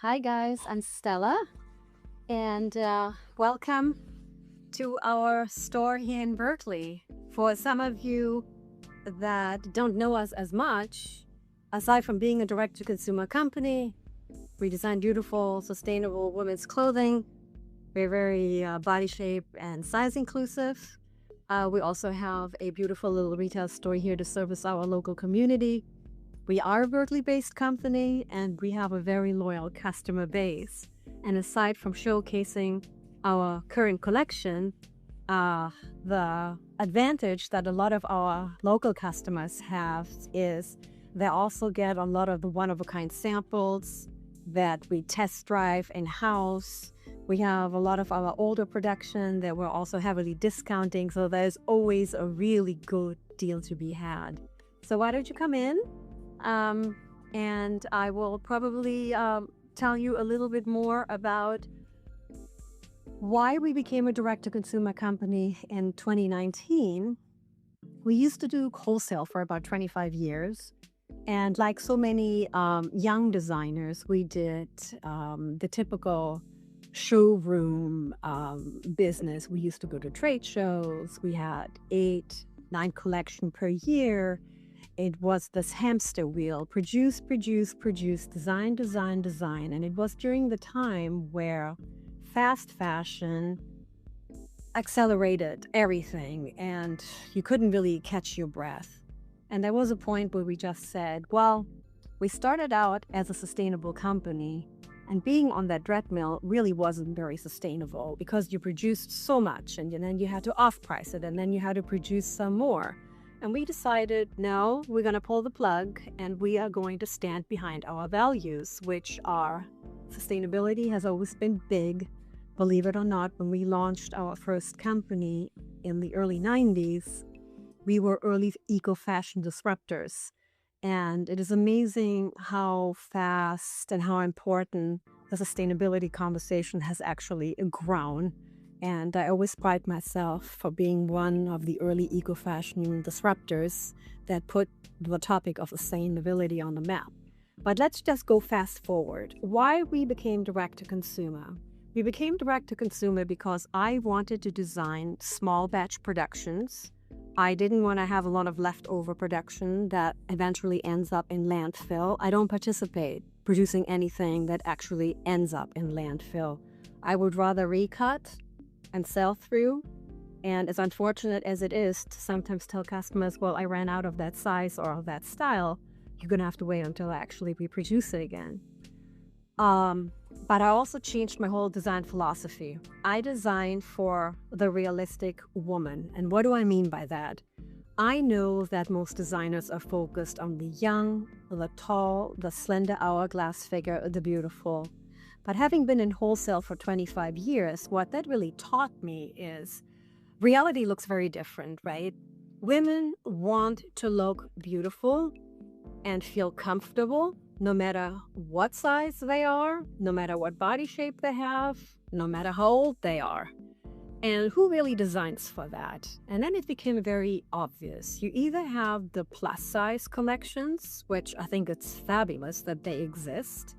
Hi guys, I'm Stella, and welcome to our store here in Berkeley. For some of you that don't know us as much, aside from being a direct-to-consumer company, we design beautiful, sustainable women's clothing. We're very body shape and size inclusive. We also have a beautiful little retail store here to service our local community. We are a Berkeley-based company, and we have a very loyal customer base. And aside from showcasing our current collection, the advantage that a lot of our local customers have is they also get a lot of the one-of-a-kind samples that we test drive in-house. We have a lot of our older production that we're also heavily discounting, so there's always a really good deal to be had. So why don't you come in? And I will probably tell you a little bit more about why we became a direct-to-consumer company in 2019. We used to do wholesale for about 25 years. And like so many young designers, we did the typical showroom business. We used to go to trade shows. We had 8, 9 collections per year. It was this hamster wheel, produce, design. And it was during the time where fast fashion accelerated everything and you couldn't really catch your breath. And there was a point where we just said, well, we started out as a sustainable company, and being on that treadmill really wasn't very sustainable because you produced so much and then you had to off-price it and then you had to produce some more. And we decided, no, we're going to pull the plug and we are going to stand behind our values, which are sustainability has always been big. Believe it or not, when we launched our first company in the early 90s, we were early eco-fashion disruptors. And it is amazing how fast and how important the sustainability conversation has actually grown. And I always pride myself for being one of the early eco-fashion disruptors that put the topic of sustainability on the map. But let's just go fast forward. Why we became direct-to-consumer? We became direct-to-consumer because I wanted to design small batch productions. I didn't want to have a lot of leftover production that eventually ends up in landfill. I don't participate producing anything that actually ends up in landfill. I would rather recut and sell through. And as unfortunate as it is to sometimes tell customers, well, I ran out of that size or of that style, you're going to have to wait until I actually reproduce it again. But I also changed my whole design philosophy. I design for the realistic woman. And what do I mean by that? I know that most designers are focused on the young, the tall, the slender hourglass figure, the beautiful. But having been in wholesale for 25 years, what that really taught me is reality looks very different, right? Women want to look beautiful and feel comfortable no matter what size they are, no matter what body shape they have, no matter how old they are. And who really designs for that? And then it became very obvious. You either have the plus size collections, which I think it's fabulous that they exist.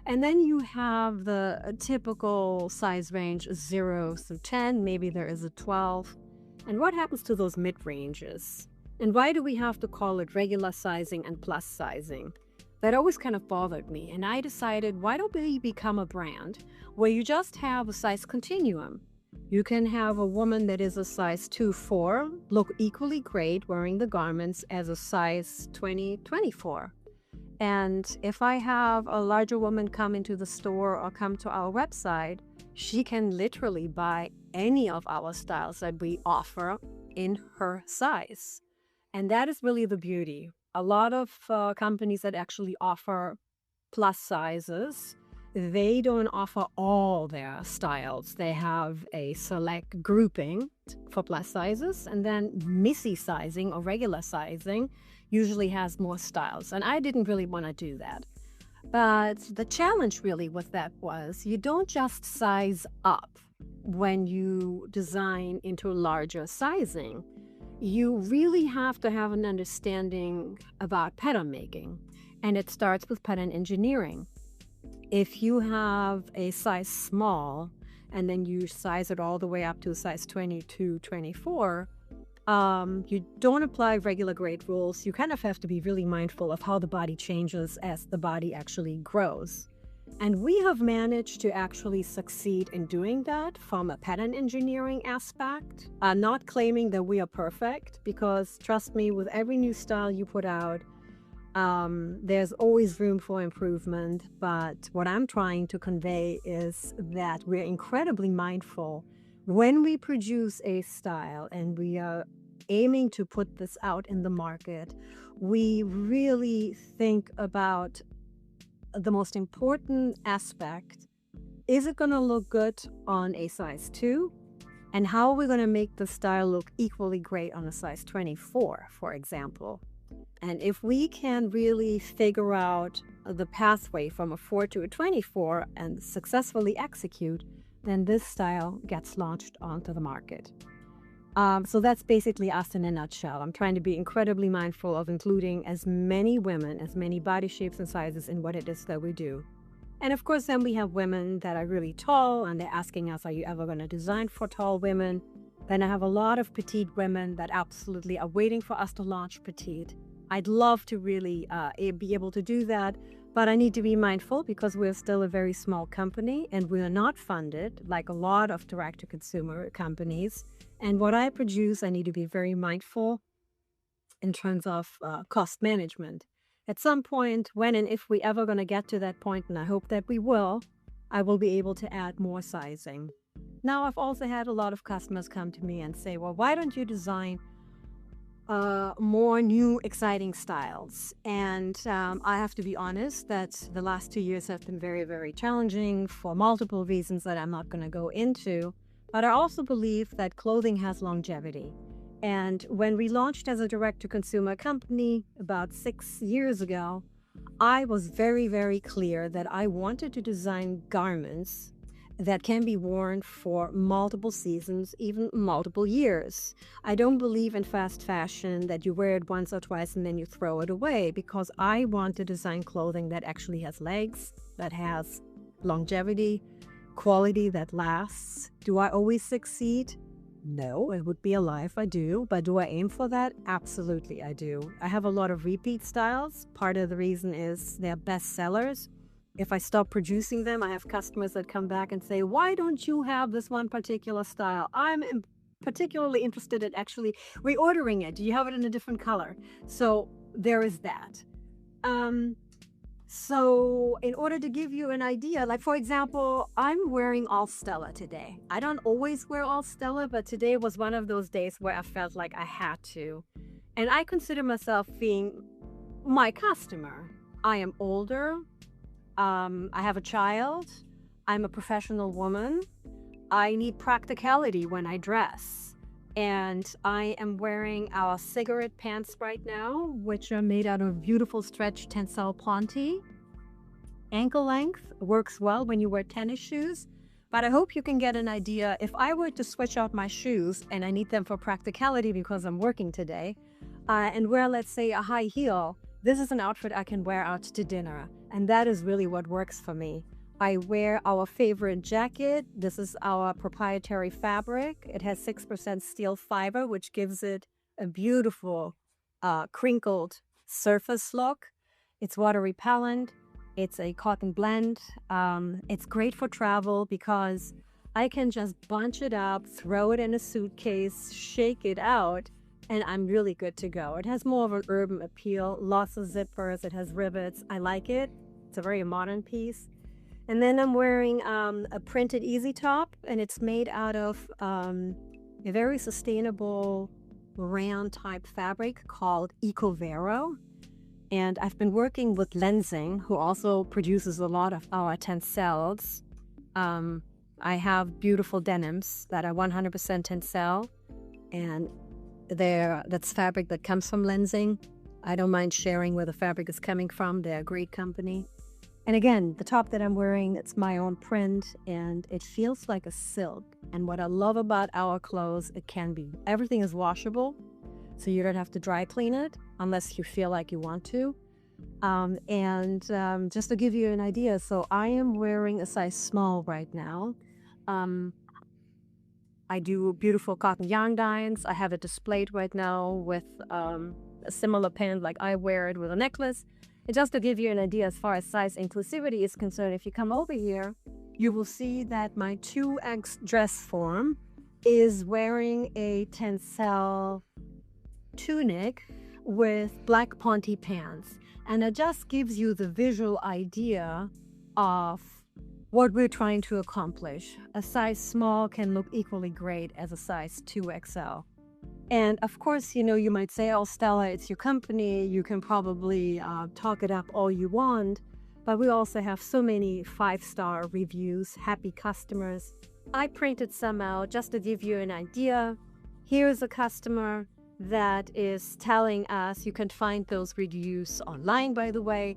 And then you have the typical size range 0 through 10, maybe there is a 12. And what happens to those mid-ranges? And why do we have to call it regular sizing and plus sizing? That always kind of bothered me. And I decided, why don't we become a brand where you just have a size continuum? You can have a woman that is a size 2-4 look equally great wearing the garments as a size 20-24. And if I have a larger woman come into the store or come to our website, she can literally buy any of our styles that we offer in her size. And that is really the beauty. A lot of companies that actually offer plus sizes, they don't offer all their styles. They have a select grouping for plus sizes, and then missy sizing or regular sizing usually has more styles. And I didn't really want to do that. But the challenge really with that was you don't just size up when you design into larger sizing. You really have to have an understanding about pattern making. And it starts with pattern engineering. If you have a size small and then you size it all the way up to a size 22, 24, you don't apply regular grade rules. You kind of have to be really mindful of how the body changes as the body actually grows. And we have managed to actually succeed in doing that from a pattern engineering aspect, not claiming that we are perfect, because trust me, with every new style you put out, there's always room for improvement. But what I'm trying to convey is that we're incredibly mindful when we produce a style and we are aiming to put this out in the market. We really think about the most important aspect. Is it going to look good on a size 2? And how are we going to make the style look equally great on a size 24, for example? And if we can really figure out the pathway from a 4 to a 24 and successfully execute, then this style gets launched onto the market. So that's basically us in a nutshell. I'm trying to be incredibly mindful of including as many women, as many body shapes and sizes in what it is that we do. And of course, then we have women that are really tall and they're asking us, are you ever going to design for tall women? Then I have a lot of petite women that absolutely are waiting for us to launch petite. I'd love to really be able to do that, but I need to be mindful because we're still a very small company and we are not funded like a lot of direct-to-consumer companies. And what I produce, I need to be very mindful in terms of cost management. At some point, when and if we ever going to get to that point, and I hope that we will, I will be able to add more sizing. Now, I've also had a lot of customers come to me and say, well, why don't you design more new, exciting styles? And I have to be honest that the last 2 years have been very, very challenging for multiple reasons that I'm not going to go into. But I also believe that clothing has longevity. And when we launched as a direct-to-consumer company about 6 years ago, I was very, very clear that I wanted to design garments that can be worn for multiple seasons, even multiple years. I don't believe in fast fashion that you wear it once or twice and then you throw it away, because I want to design clothing that actually has legs, that has longevity, quality that lasts. Do I always succeed? No, it would be a lie if I do. But do I aim for that? Absolutely, I do. I have a lot of repeat styles. Part of the reason is they're best sellers. If I stop producing them, I have customers that come back and say, why don't you have this one particular style? I'm particularly interested in actually reordering it. Do you have it in a different color? So there is that. So in order to give you an idea, like for example, I'm wearing all Stella today. I don't always wear all Stella, but today was one of those days where I felt like I had to. And I consider myself being my customer. I am older. I have a child. I'm a professional woman. I need practicality when I dress. And I am wearing our cigarette pants right now, which are made out of beautiful stretch tensile ponte. Ankle length works well when you wear tennis shoes. But I hope you can get an idea. If I were to switch out my shoes, and I need them for practicality because I'm working today, and wear, let's say, a high heel, this is an outfit I can wear out to dinner. And that is really what works for me. I wear our favorite jacket. This is our proprietary fabric. It has 6% steel fiber, which gives it a beautiful crinkled surface look. It's water repellent. It's a cotton blend. It's great for travel because I can just bunch it up, throw it in a suitcase, shake it out, and I'm really good to go. It has more of an urban appeal, lots of zippers, it has rivets. I like it. It's a very modern piece. And then I'm wearing a printed easy top, and it's made out of a very sustainable rayon type fabric called Ecovero. And I've been working with Lensing, who also produces a lot of our tencels. I have beautiful denims that are 100% tencel, and that's fabric that comes from Lensing. I don't mind sharing where the fabric is coming from. They're a great company. And again, the top that I'm wearing, it's my own print, and it feels like a silk. And what I love about our clothes, everything is washable, so you don't have to dry clean it unless you feel like you want to. Just to give you an idea, so I am wearing a size small right now. Um, I do beautiful cotton yarn dyeings. I have it displayed right now with a similar pin, like I wear it with a necklace. And just to give you an idea as far as size inclusivity is concerned, if you come over here, you will see that my 2X dress form is wearing a tencel tunic with black ponte pants. And it just gives you the visual idea of what we're trying to accomplish. A size small can look equally great as a size 2XL. And of course, you might say, oh, Stella, it's your company. You can probably talk it up all you want. But we also have so many 5-star reviews, happy customers. I printed some out just to give you an idea. Here's a customer that is telling us, you can find those reviews online, by the way.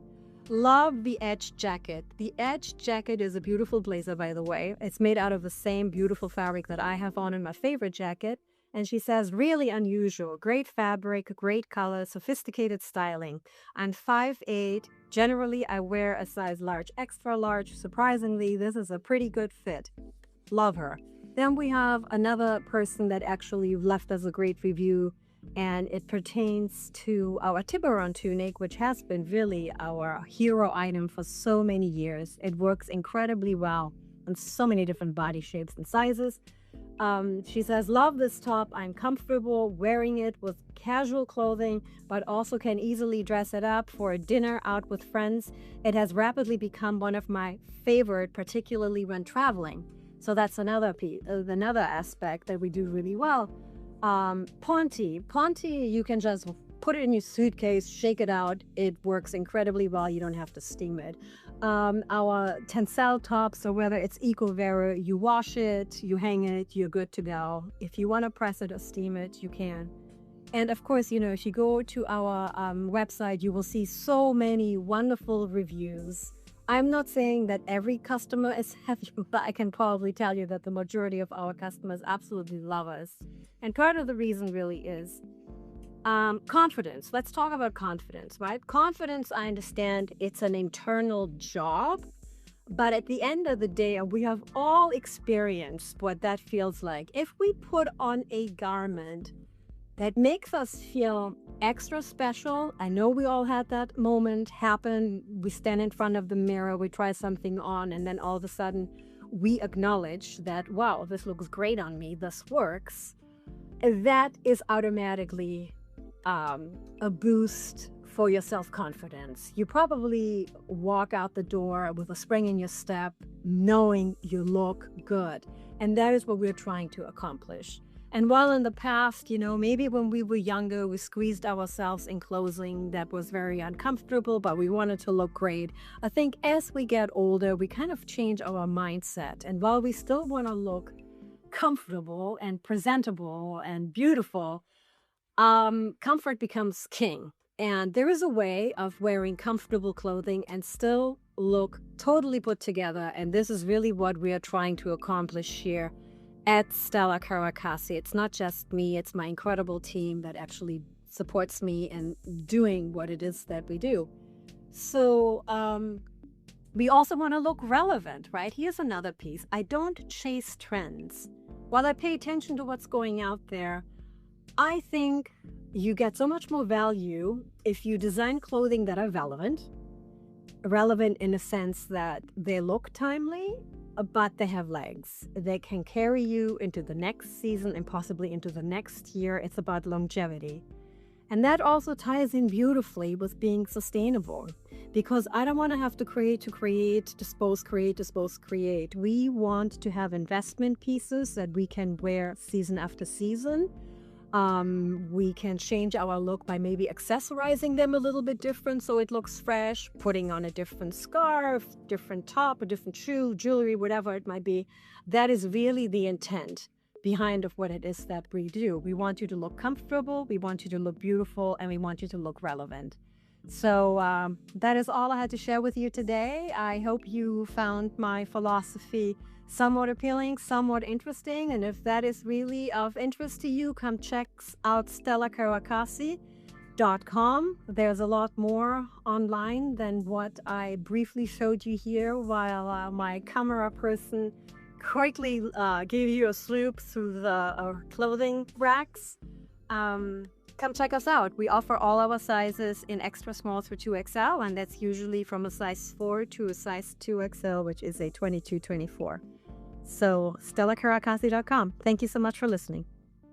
Love the edge jacket. The edge jacket is a beautiful blazer, by the way. It's made out of the same beautiful fabric that I have on in my favorite jacket. And she says, really unusual, great fabric, great color, sophisticated styling. I'm 5'8". Generally, I wear a size large, extra large. Surprisingly, this is a pretty good fit. Love her. Then we have another person that actually left us a great review, and it pertains to our Tiburon tunic, which has been really our hero item for so many years. It works incredibly well on so many different body shapes and sizes. She says, love this top. I'm comfortable wearing it with casual clothing, but also can easily dress it up for a dinner out with friends. It has rapidly become one of my favorite, particularly when traveling. So that's another aspect that we do really well. Ponte, you can just put it in your suitcase, shake it out. It works incredibly well. You don't have to steam it. Our tencel top, so whether it's eco-vero, you wash it, you hang it, you're good to go. If you want to press it or steam it, you can. And of course, if you go to our website, you will see so many wonderful reviews. I'm not saying that every customer is happy, but I can probably tell you that the majority of our customers absolutely love us. And part of the reason really is confidence. Let's talk about confidence, right? Confidence, I understand it's an internal job, but at the end of the day, we have all experienced what that feels like. If we put on a garment that makes us feel extra special, I know we all had that moment happen. We stand in front of the mirror, we try something on, and then all of a sudden we acknowledge that, wow, this looks great on me, this works. That is automatically a boost for your self-confidence. You probably walk out the door with a spring in your step, knowing you look good. And that is what we're trying to accomplish. And while in the past, maybe when we were younger, we squeezed ourselves in clothing that was very uncomfortable, but we wanted to look great. I think as we get older, we kind of change our mindset. And while we still want to look comfortable and presentable and beautiful, comfort becomes king. And there is a way of wearing comfortable clothing and still look totally put together. And this is really what we are trying to accomplish here at Stella Carakasi. It's not just me, it's my incredible team that actually supports me in doing what it is that we do. So we also want to look relevant, right? Here's another piece. I don't chase trends. While I pay attention to what's going out there, I think you get so much more value if you design clothing that are relevant in a sense that they look timely, but they have legs. They can carry you into the next season and possibly into the next year. It's about longevity. And that also ties in beautifully with being sustainable, because I don't want to have to create, dispose, create. We want to have investment pieces that we can wear season after season. We can change our look by maybe accessorizing them a little bit different so it looks fresh, putting on a different scarf, different top, a different shoe, jewelry, whatever it might be. That is really the intent behind of what it is that we do. We want you to look comfortable, we want you to look beautiful, and we want you to look relevant. So that is all I had to share with you today. I hope you found my philosophy somewhat appealing, somewhat interesting. And if that is really of interest to you, come check out Stella Carakasi. redefining.com. There's a lot more online than what I briefly showed you here while my camera person quickly gave you a swoop through the clothing racks. Come check us out. We offer all our sizes in extra small through 2XL, and that's usually from a size 4 to a size 2XL, which is a 22-24. So, StellaCarakasi.com. Thank you so much for listening.